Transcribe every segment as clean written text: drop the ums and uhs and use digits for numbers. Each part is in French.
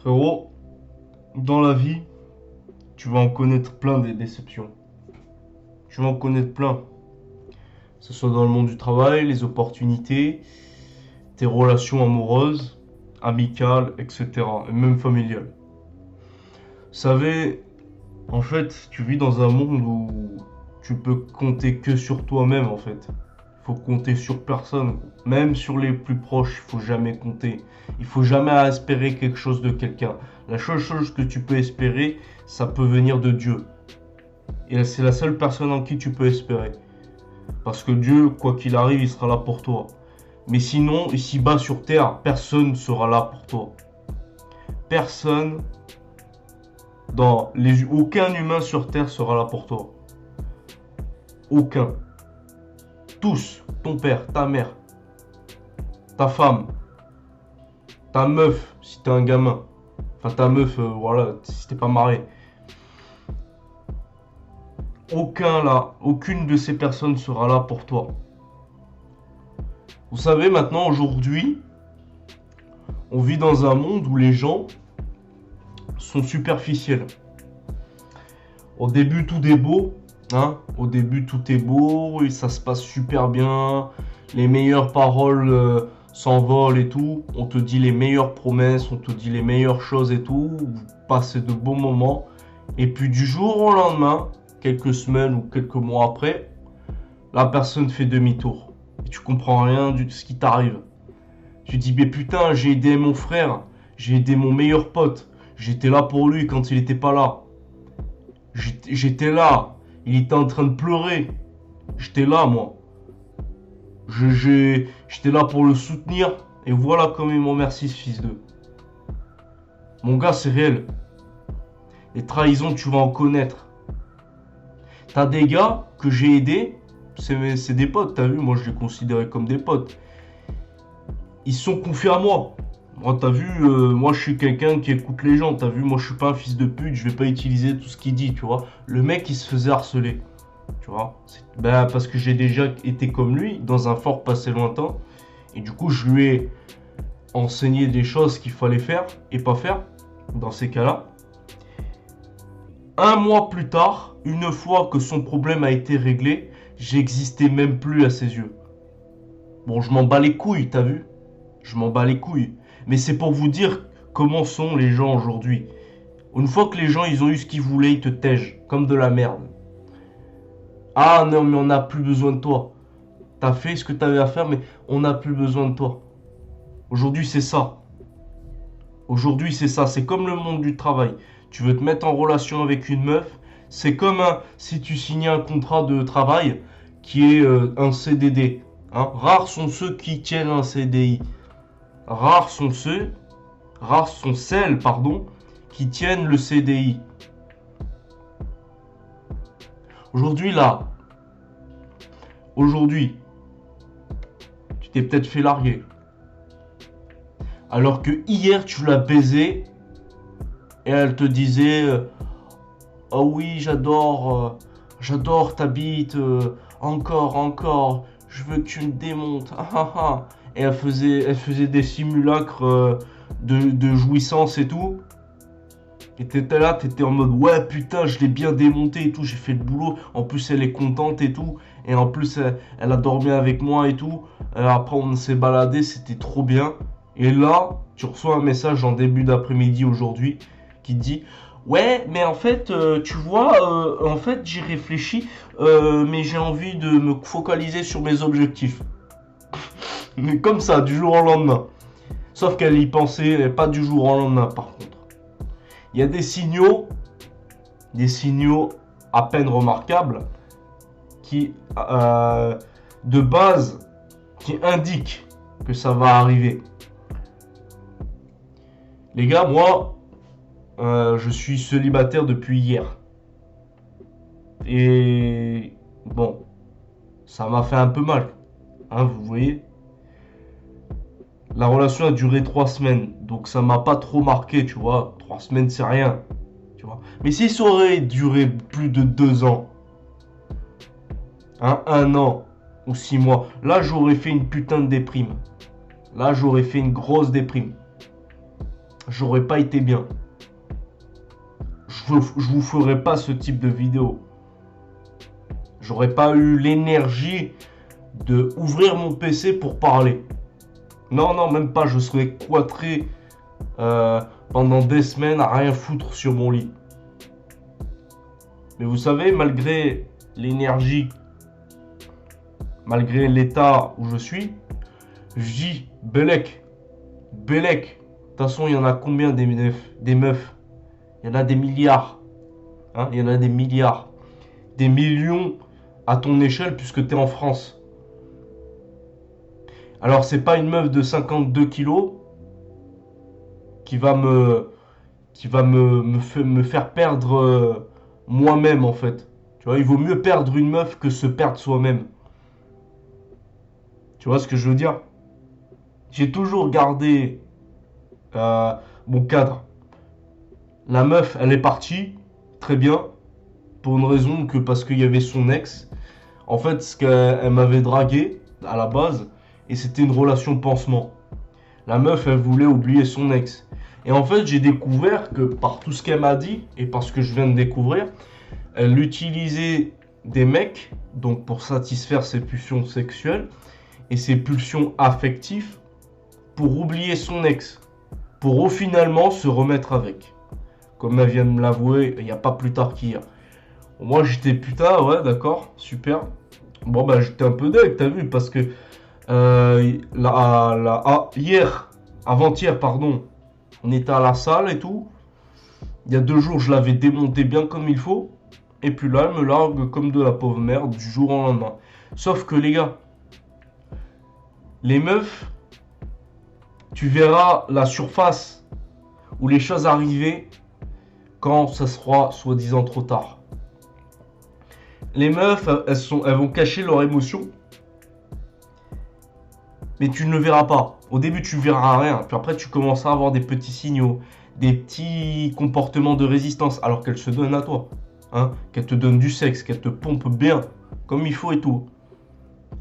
Frérot, dans la vie, tu vas en connaître plein des déceptions. Tu vas en connaître plein. Que ce soit dans le monde du travail, les opportunités, tes relations amoureuses, amicales, etc. Et même familiales. Vous savez, en fait, tu vis dans un monde où tu peux compter que sur toi-même, en fait. Il faut compter sur personne. Même sur les plus proches, il faut jamais compter. Il faut jamais espérer quelque chose de quelqu'un. La seule chose que tu peux espérer, ça peut venir de Dieu. Et c'est la seule personne en qui tu peux espérer. Parce que Dieu, quoi qu'il arrive, il sera là pour toi. Mais sinon, ici-bas sur Terre, personne ne sera là pour toi. Personne, aucun humain sur Terre sera là pour toi. Aucun. Tous. Ton père, ta mère, ta femme, ta meuf, si t'es un gamin. Enfin, ta meuf, voilà, si t'es pas marié. Aucune de ces personnes sera là pour toi. Vous savez, maintenant, aujourd'hui, on vit dans un monde où les gens sont superficiels. Au début, tout est beau, hein. Au début, tout est beau et ça se passe super bien. Les meilleures paroles s'envolent et tout. On te dit les meilleures promesses, on te dit les meilleures choses et tout. Vous passez de beaux moments. Et puis du jour au lendemain, quelques semaines ou quelques mois après, la personne fait demi-tour. Et tu comprends rien de ce qui t'arrive. Tu dis, mais putain, j'ai aidé mon frère, j'ai aidé mon meilleur pote. J'étais là pour lui quand il était pas là. J'étais là. Il était en train de pleurer. J'étais là, moi. J'étais là pour le soutenir. Et voilà comme il m'en remercie, ce fils de. Mon gars, c'est réel. Les trahisons, tu vas en connaître. T'as des gars que j'ai aidés. C'est des potes, t'as vu. Moi, je les considérais comme des potes. Ils se sont confiés à moi. Moi, t'as vu, moi je suis quelqu'un qui écoute les gens, t'as vu, moi je suis pas un fils de pute, je vais pas utiliser tout ce qu'il dit, tu vois. Le mec il se faisait harceler, tu vois. Ben, parce que j'ai déjà été comme lui, dans un fort passé lointain, et du coup je lui ai enseigné des choses qu'il fallait faire et pas faire, dans ces cas-là. Un mois plus tard, une fois que son problème a été réglé, j'existais même plus à ses yeux. Bon, je m'en bats les couilles, t'as vu. Je m'en bats les couilles. Mais c'est pour vous dire comment sont les gens aujourd'hui. Une fois que les gens ils ont eu ce qu'ils voulaient, ils te tègent comme de la merde. Ah non, mais on n'a plus besoin de toi. T'as fait ce que t'avais à faire, mais on n'a plus besoin de toi. Aujourd'hui, c'est ça. Aujourd'hui, c'est ça. C'est comme le monde du travail. Tu veux te mettre en relation avec une meuf. C'est comme si tu signais un contrat de travail qui est un CDD. Hein. Rares sont ceux qui tiennent un CDI. Rares sont celles, qui tiennent le CDI. Aujourd'hui, tu t'es peut-être fait larguer. Alors que hier, tu l'as baisé et elle te disait oh oui, j'adore ta bite, encore, je veux que tu me démontes. Ah, ah, ah. Et elle faisait des simulacres de jouissance et tout. Et t'étais là, t'étais en mode ouais putain je l'ai bien démonté et tout, j'ai fait le boulot. En plus elle est contente et tout. Et en plus elle a dormi avec moi et tout. Après on s'est baladé, c'était trop bien. Et là, tu reçois un message en début d'après-midi aujourd'hui qui te dit ouais mais en fait tu vois en fait j'y réfléchis mais j'ai envie de me focaliser sur mes objectifs. Mais comme ça, du jour au lendemain. Sauf qu'elle y pensait pas du jour au lendemain par contre. Il y a des signaux à peine remarquables qui, de base, qui indiquent que ça va arriver. Les gars, moi, je suis célibataire depuis hier. Et bon, ça m'a fait un peu mal. Hein, vous voyez. La relation a duré 3 semaines, donc ça m'a pas trop marqué, tu vois. 3 semaines, c'est rien, tu vois. Mais si ça aurait duré plus de 2 ans, hein, 1 an ou 6 mois, là j'aurais fait une putain de déprime. Là j'aurais fait une grosse déprime. j'aurais pas été bien. Je vous ferai pas ce type de vidéo. J'aurais pas eu l'énergie de ouvrir mon PC pour parler. Non, non, même pas. Je serais cloîtré pendant des semaines à rien foutre sur mon lit. Mais vous savez, malgré l'énergie, malgré l'état où je suis, je dis, Belek. De toute façon, il y en a combien des meufs? Il y en a des milliards. Hein, il y en a des milliards. Des millions à ton échelle puisque tu es en France. Alors, c'est pas une meuf de 52 kilos qui va me faire perdre moi-même, en fait. Tu vois, il vaut mieux perdre une meuf que se perdre soi-même. Tu vois ce que je veux dire? J'ai toujours gardé mon cadre. La meuf, elle est partie, très bien, pour une raison que parce qu'il y avait son ex. En fait, ce qu'elle m'avait dragué à la base, et c'était une relation pansement. La meuf, elle voulait oublier son ex. Et en fait, j'ai découvert que par tout ce qu'elle m'a dit, et par ce que je viens de découvrir, elle utilisait des mecs, donc pour satisfaire ses pulsions sexuelles, et ses pulsions affectives, pour oublier son ex. Pour finalement se remettre avec. Comme elle vient de me l'avouer, il n'y a pas plus tard qu'hier. Moi, j'étais putain, ouais, d'accord, super. Bon, bah, j'étais un peu deg, t'as vu, parce que avant-hier, pardon, on était à la salle et tout. Il y a 2 jours, je l'avais démonté bien comme il faut. Et puis là, elle me largue comme de la pauvre merde du jour au lendemain. Sauf que les gars, les meufs, tu verras la surface où les choses arriver quand ça sera soi-disant trop tard. Les meufs, elles vont cacher leur émotion. Mais tu ne le verras pas. Au début, tu ne verras rien. Puis après, tu commenceras à avoir des petits signaux, des petits comportements de résistance, alors qu'elles se donnent à toi. Hein, qu'elles te donnent du sexe, qu'elles te pompent bien, comme il faut et tout.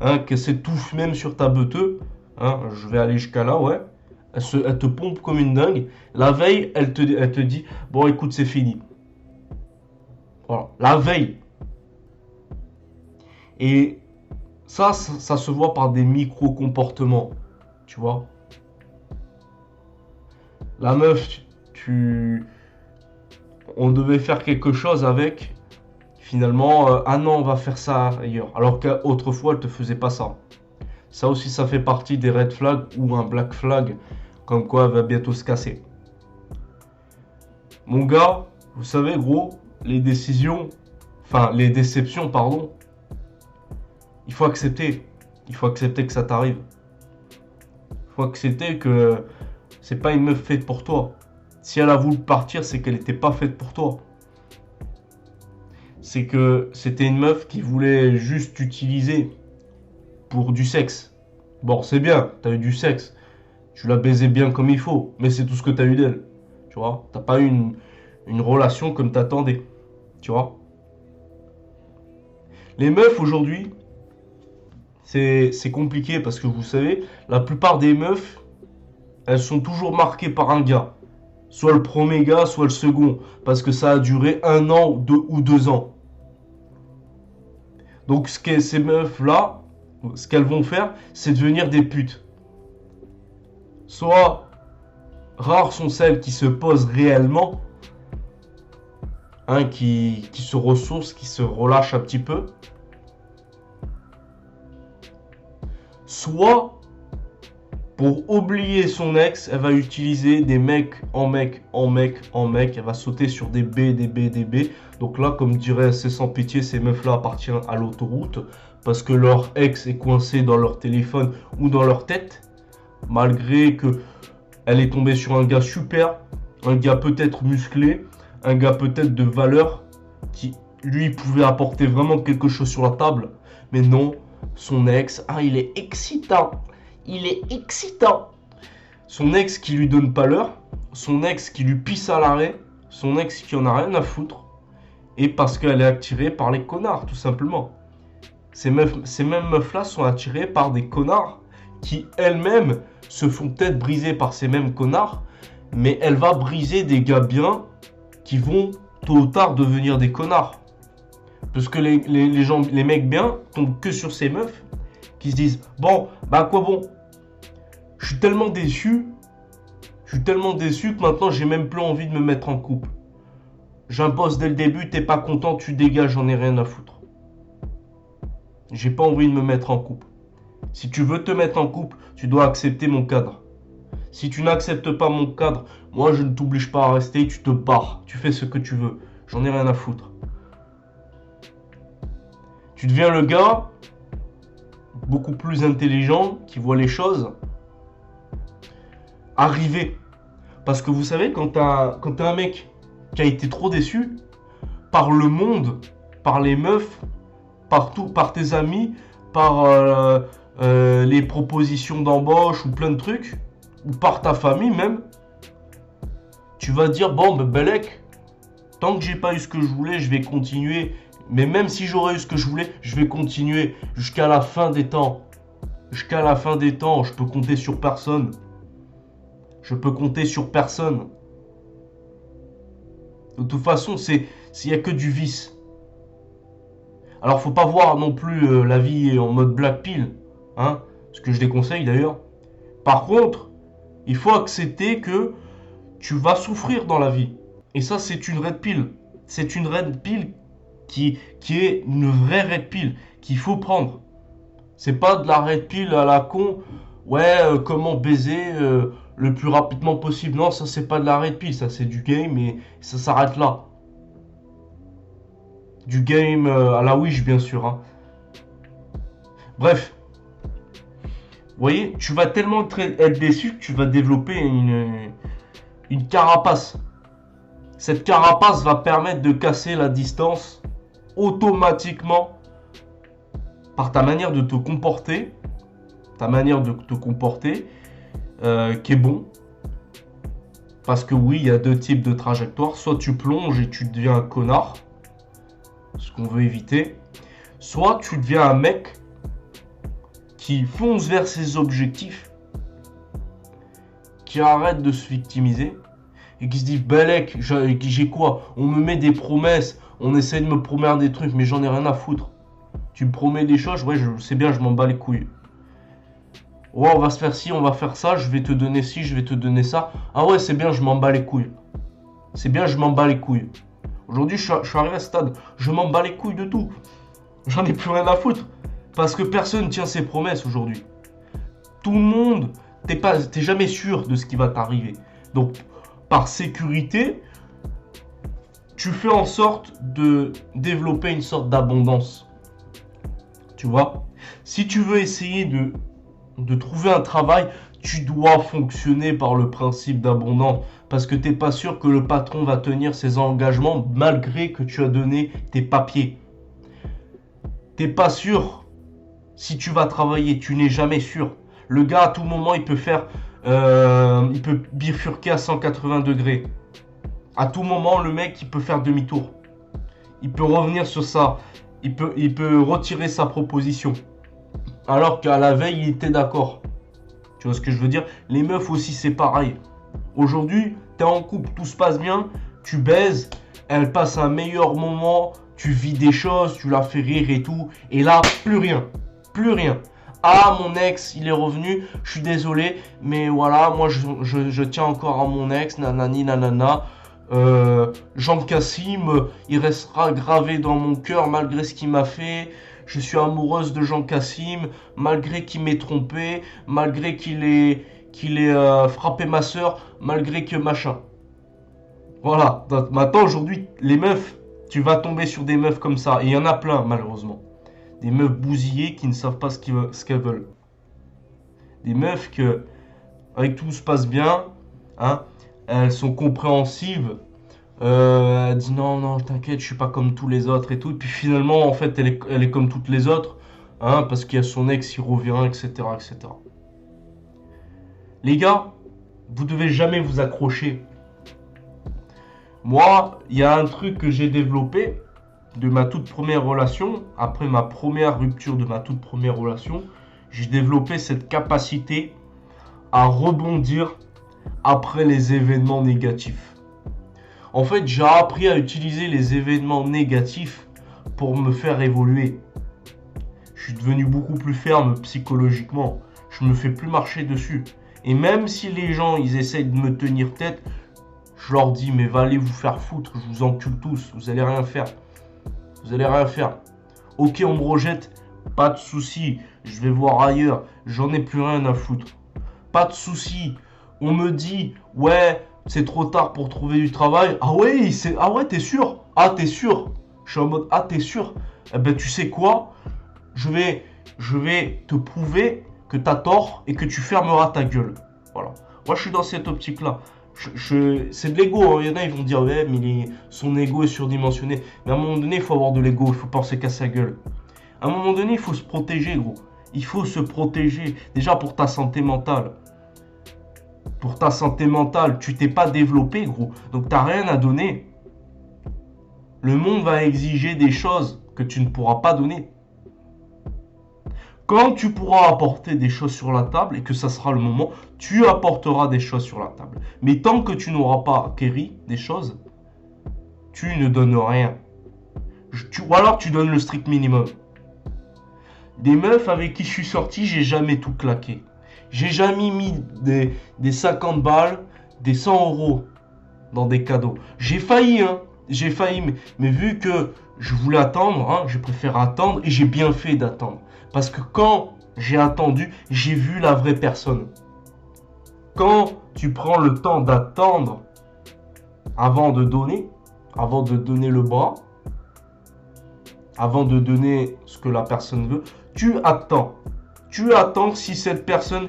Hein, qu'elles s'étouffent même sur ta beuteux. Hein, je vais aller jusqu'à là, ouais. Elle te pompe comme une dingue. La veille, elle te dit, bon, écoute, c'est fini. Voilà, la veille. Et ça se voit par des micro-comportements, tu vois. La meuf, on devait faire quelque chose avec. Finalement, ah non, on va faire ça ailleurs. Alors qu'autrefois, elle te faisait pas ça. Ça aussi, ça fait partie des red flags ou un black flag, comme quoi elle va bientôt se casser. Mon gars, vous savez, gros, les déceptions, pardon, il faut accepter. Il faut accepter que ça t'arrive. Il faut accepter que c'est pas une meuf faite pour toi. Si elle a voulu partir, c'est qu'elle n'était pas faite pour toi. C'est que c'était une meuf qui voulait juste t'utiliser pour du sexe. Bon, c'est bien, t'as eu du sexe. Tu l'as baisé bien comme il faut. Mais c'est tout ce que t'as eu d'elle. Tu vois, t'as pas eu une relation comme t'attendais. Tu vois. Les meufs aujourd'hui, c'est compliqué parce que vous savez, la plupart des meufs, elles sont toujours marquées par un gars. Soit le premier gars, soit le second. Parce que ça a duré 1 an ou 2 ans. Donc ces meufs-là, ce qu'elles vont faire, c'est devenir des putes. Soit, rares sont celles qui se posent réellement, hein, qui se ressourcent, qui se relâchent un petit peu. Soit, pour oublier son ex, elle va utiliser des mecs en mec. Elle va sauter sur des B. Donc là, comme dirait C'est sans pitié, ces meufs-là appartiennent à l'autoroute. Parce que leur ex est coincé dans leur téléphone ou dans leur tête. Malgré que elle est tombée sur un gars super. Un gars peut-être musclé. Un gars peut-être de valeur. Qui, lui, pouvait apporter vraiment quelque chose sur la table. Mais non, son ex, il est excitant. Il est excitant. Son ex qui lui donne pas l'heure. Son ex qui lui pisse à l'arrêt. Son ex qui en a rien à foutre. Et parce qu'elle est attirée par les connards, tout simplement. Ces mêmes meufs-là sont attirées par des connards qui elles-mêmes se font peut-être briser par ces mêmes connards. mais elle va briser des gars bien qui vont tôt ou tard devenir des connards. Parce que les gens, les mecs bien tombent que sur ces meufs qui se disent bon, bah quoi bon, je suis tellement déçu que maintenant j'ai même plus envie de me mettre en couple. J'impose dès le début, t'es pas content, tu dégages, j'en ai rien à foutre. J'ai pas envie de me mettre en couple. Si tu veux te mettre en couple, tu dois accepter mon cadre. Si tu n'acceptes pas mon cadre, moi je ne t'oblige pas à rester, tu te barres, tu fais ce que tu veux. J'en ai rien à foutre. Tu deviens le gars beaucoup plus intelligent qui voit les choses arriver. Parce que vous savez, quand t'as un mec qui a été trop déçu par le monde, par les meufs, partout, par tes amis, par les propositions d'embauche ou plein de trucs, ou par ta famille même, tu vas dire bon ben Belek, tant que j'ai pas eu ce que je voulais, je vais continuer. Mais même si j'aurais eu ce que je voulais, je vais continuer jusqu'à la fin des temps. Jusqu'à la fin des temps, je peux compter sur personne. Je peux compter sur personne. De toute façon, s'il n'y a que du vice. Alors, faut pas voir non plus la vie en mode black pill, hein, ce que je déconseille d'ailleurs. Par contre, il faut accepter que tu vas souffrir dans la vie. Et ça, c'est une red pill. C'est une red pill qui est une vraie red pill qu'il faut prendre. C'est pas de la red pill à la con. Ouais, comment baiser le plus rapidement possible. Non, ça c'est pas de la red pill, ça c'est du game et ça s'arrête là. Du game à la Wish bien sûr. Hein. Bref. Vous voyez, tu vas tellement être déçu que tu vas développer une carapace. Cette carapace va permettre de casser la distance automatiquement par ta manière de te comporter. Qui est bon. Parce que oui, il y a deux types de trajectoires. Soit tu plonges et tu deviens un connard, ce qu'on veut éviter. Soit tu deviens un mec qui fonce vers ses objectifs, qui arrête de se victimiser et qui se dit Belek, j'ai quoi? On me met des promesses, on essaie de me promettre des trucs, mais j'en ai rien à foutre. Tu me promets des choses, ouais, je sais bien, je m'en bats les couilles. Ouais, on va se faire ci, on va faire ça, je vais te donner ci, je vais te donner ça. Ah ouais, c'est bien, je m'en bats les couilles. C'est bien, je m'en bats les couilles. Aujourd'hui, je suis arrivé à ce stade, je m'en bats les couilles de tout. J'en ai plus rien à foutre. Parce que personne tient ses promesses aujourd'hui. Tout le monde, t'es jamais sûr de ce qui va t'arriver. Donc, par sécurité, tu fais en sorte de développer une sorte d'abondance. Tu vois? Si tu veux essayer de trouver un travail, tu dois fonctionner par le principe d'abondance. Parce que t'es pas sûr que le patron va tenir ses engagements malgré que tu as donné tes papiers. T'es pas sûr si tu vas travailler, tu n'es jamais sûr. Le gars à tout moment il peut il peut bifurquer à 180 degrés. À tout moment le mec il peut faire demi-tour. Il peut revenir sur ça. Il peut retirer sa proposition. Alors qu'à la veille il était d'accord. Tu vois ce que je veux dire? Les meufs aussi c'est pareil. Aujourd'hui t'es en couple, tout se passe bien, tu baises, elle passe un meilleur moment, tu vis des choses, tu la fais rire et tout. Et là plus rien. Plus rien. Ah, mon ex, il est revenu, je suis désolé, mais voilà, moi je tiens encore à mon ex, nanani nanana. Jean Cassim, il restera gravé dans mon cœur malgré ce qu'il m'a fait. Je suis amoureuse de Jean Cassim, malgré qu'il m'ait trompé, malgré qu'il ait frappé ma soeur, malgré que machin. Voilà, donc, maintenant aujourd'hui, les meufs, tu vas tomber sur des meufs comme ça, et il y en a plein malheureusement. Des meufs bousillées qui ne savent pas ce qu'elles veulent. Des meufs que, avec tout se passe bien, hein, elles sont compréhensives. Elle dit non, t'inquiète, je suis pas comme tous les autres et tout. Et puis finalement, en fait, elle est comme toutes les autres, hein, parce qu'il y a son ex, il revient, etc., etc. Les gars, vous devez jamais vous accrocher. Moi, il y a un truc que j'ai développé de ma toute première relation, après ma première rupture de ma toute première relation, j'ai développé cette capacité à rebondir après les événements négatifs. En fait, j'ai appris à utiliser les événements négatifs pour me faire évoluer. Je suis devenu beaucoup plus ferme psychologiquement. Je me fais plus marcher dessus. Et même si les gens, ils essayent de me tenir tête, je leur dis, mais va aller vous faire foutre, je vous encule tous, vous allez rien faire. Vous allez rien faire. Ok, on me rejette, pas de souci, je vais voir ailleurs, j'en ai plus rien à foutre. Pas de souci. On me dit, ouais, c'est trop tard pour trouver du travail. Ah ouais, t'es sûr? Ah, t'es sûr? Je suis en mode, ah, t'es sûr? Eh ben, tu sais quoi? Je vais te prouver que t'as tort et que tu fermeras ta gueule. Voilà. Moi, je suis dans cette optique-là. C'est de l'ego, hein. Il y en a, ils vont dire, ouais, mais son ego est surdimensionné. Mais à un moment donné, il faut avoir de l'ego, il faut pas se casser la gueule. À un moment donné, il faut se protéger, gros. Il faut se protéger. Déjà pour ta santé mentale. Pour ta santé mentale, tu t'es pas développé, gros. Donc t'as rien à donner. Le monde va exiger des choses que tu ne pourras pas donner. Quand tu pourras apporter des choses sur la table et que ça sera le moment, tu apporteras des choses sur la table. Mais tant que tu n'auras pas acquéri des choses, tu ne donnes rien. Ou alors tu donnes le strict minimum. Des meufs avec qui je suis sorti, j'ai jamais tout claqué. J'ai jamais mis des 50 balles, des 100 euros dans des cadeaux. J'ai failli, mais vu que je voulais attendre, hein, j'ai préféré attendre et j'ai bien fait d'attendre. Parce que quand j'ai attendu, j'ai vu la vraie personne. Quand tu prends le temps d'attendre avant de donner le bras, avant de donner ce que la personne veut, tu attends. Tu attends si cette personne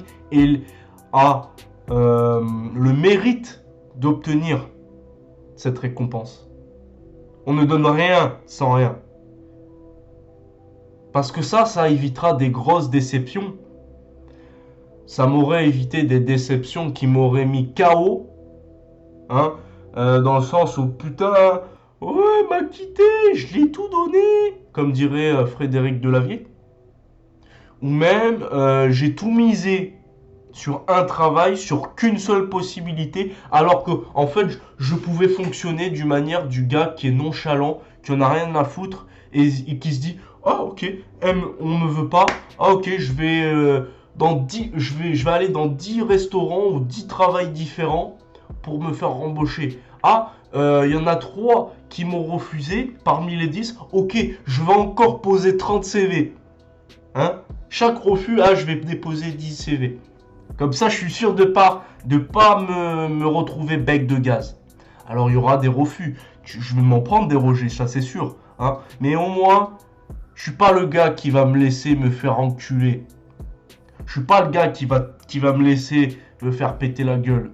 a le mérite d'obtenir cette récompense. On ne donne rien sans rien. Parce que ça évitera des grosses déceptions. Ça m'aurait évité des déceptions qui m'auraient mis KO. Hein, dans le sens où, putain, ouais, m'a quitté, je l'ai tout donné. Comme dirait Frédéric Delavier. Ou même, j'ai tout misé sur un travail, sur qu'une seule possibilité, alors que, en fait, je pouvais fonctionner d'une manière du gars qui est nonchalant, qui en a rien à foutre, et qui se dit, ah ok, on me veut pas, ah ok, je vais aller dans 10 restaurants ou 10 travails différents pour me faire embaucher. Ah, il y en a 3 qui m'ont refusé parmi les 10, ok, je vais encore poser 30 CV. Hein? Chaque refus, je vais déposer 10 CV. Comme ça, je suis sûr de pas me retrouver bec de gaz. Alors, il y aura des refus. Je vais m'en prendre des rejets, ça c'est sûr. Hein? Mais au moins, je suis pas le gars qui va me laisser me faire enculer. Je suis pas le gars qui va me laisser me faire péter la gueule.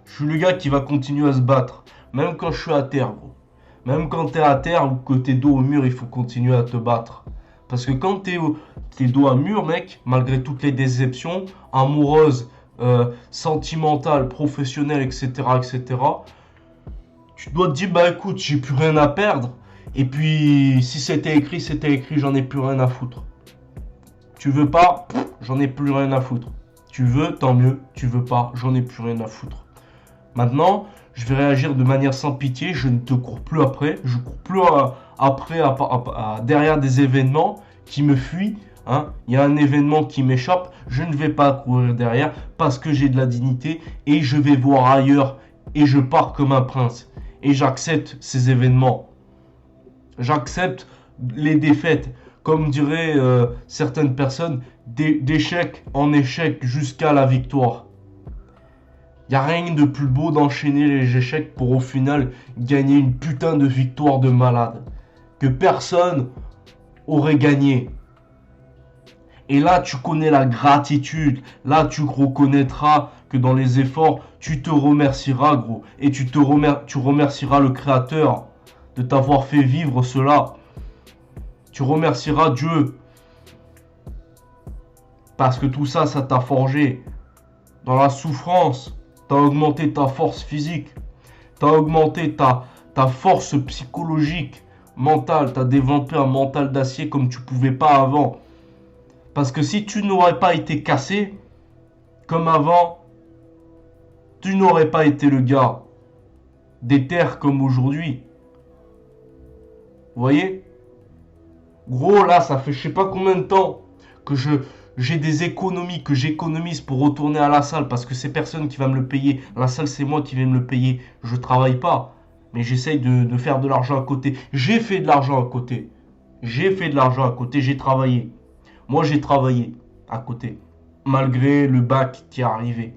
Je suis le gars qui va continuer à se battre. Même quand je suis à terre, gros. Même quand t'es à terre ou que t'es dos au mur, il faut continuer à te battre. Parce que quand t'es dos à mur, mec, malgré toutes les déceptions, amoureuses, sentimentales, professionnelles, etc., tu dois te dire, bah écoute, j'ai plus rien à perdre. Et puis, si c'était écrit, j'en ai plus rien à foutre. Tu veux pas, j'en ai plus rien à foutre. Tu veux, tant mieux. Tu veux pas, j'en ai plus rien à foutre. Maintenant, je vais réagir de manière sans pitié. Je ne te cours plus après. Je cours plus après derrière des événements qui me fuient. Hein. Il y a un événement qui m'échappe. Je ne vais pas courir derrière parce que j'ai de la dignité et je vais voir ailleurs. Et je pars comme un prince. Et j'accepte ces événements. J'accepte les défaites. Comme diraient certaines personnes, d'échec en échec jusqu'à la victoire. Il n'y a rien de plus beau d'enchaîner les échecs pour au final gagner une putain de victoire de malade. Que personne aurait gagné. Et là, tu connais la gratitude. Là, tu reconnaîtras que dans les efforts, tu te remercieras, gros. Et tu remercieras le Créateur de t'avoir fait vivre cela. Tu remercieras Dieu. Parce que tout ça, ça t'a forgé. Dans la souffrance, t'as augmenté ta force physique. T'as augmenté ta force psychologique, mentale. T'as développé un mental d'acier comme tu pouvais pas avant. Parce que si tu n'aurais pas été cassé, comme avant, tu n'aurais pas été le gars des terres comme aujourd'hui. Vous voyez? Gros, là, ça fait je sais pas combien de temps que j'ai des économies, que j'économise pour retourner à la salle parce que c'est personne qui va me le payer. La salle, c'est moi qui vais me le payer. Je travaille pas, mais j'essaye de faire de l'argent à côté. J'ai fait de l'argent à côté. J'ai fait de l'argent à côté, j'ai travaillé. Moi, j'ai travaillé à côté, malgré le bac qui est arrivé.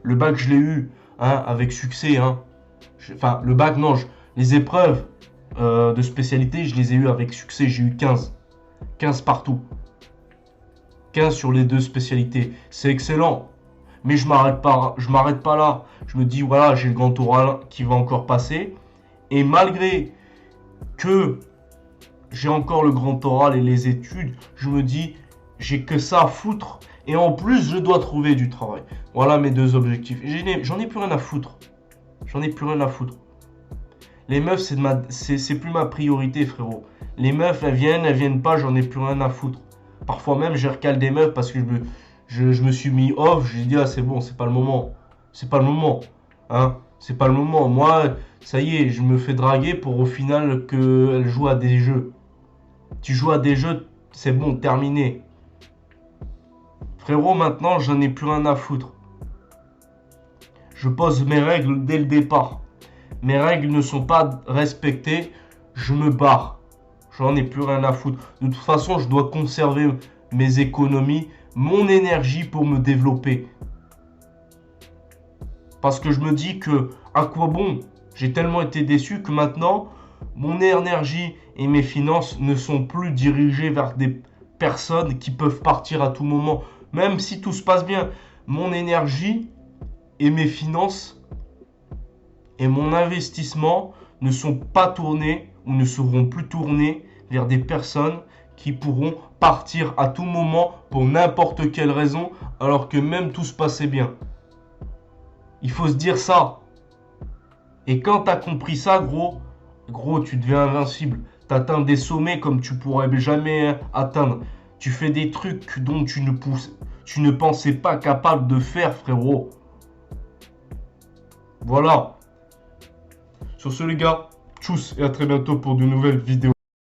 Le bac, je l'ai eu, hein, avec succès. Hein. Enfin, le bac, non, les épreuves de spécialité, je les ai eues avec succès. J'ai eu 15. 15 partout. 15 sur les 2 spécialités. C'est excellent. Mais je m'arrête pas là. Je me dis, voilà, j'ai le grand oral qui va encore passer. Et malgré que j'ai encore le grand oral et les études, je me dis, j'ai que ça à foutre. Et en plus, je dois trouver du travail. Voilà mes 2 objectifs. J'en ai plus rien à foutre. J'en ai plus rien à foutre. Les meufs, c'est plus ma priorité, frérot. Les meufs, elles viennent pas, j'en ai plus rien à foutre. Parfois même, je recale des meufs parce que je me suis mis off. J'ai dit, ah, c'est bon, c'est pas le moment. C'est pas le moment. Hein, c'est pas le moment. Moi, ça y est, je me fais draguer pour au final qu'elle joue à des jeux. Tu joues à des jeux, c'est bon, terminé. Frérot, maintenant, j'en ai plus rien à foutre. Je pose mes règles dès le départ. Mes règles ne sont pas respectées, je me barre. J'en ai plus rien à foutre. De toute façon, je dois conserver mes économies, mon énergie pour me développer. Parce que je me dis que, à quoi bon? J'ai tellement été déçu que maintenant, mon énergie et mes finances ne sont plus dirigées vers des personnes qui peuvent partir à tout moment. Même si tout se passe bien, mon énergie et mes finances et mon investissement ne sont pas tournés ou ne seront plus tournés vers des personnes qui pourront partir à tout moment pour n'importe quelle raison alors que même tout se passait bien. Il faut se dire ça. Et quand tu as compris ça, gros, tu deviens invincible. Tu atteins des sommets comme tu pourrais jamais atteindre. Tu fais des trucs dont tu ne pensais pas capable de faire, frérot. Voilà. Sur ce, les gars, tchuss et à très bientôt pour de nouvelles vidéos.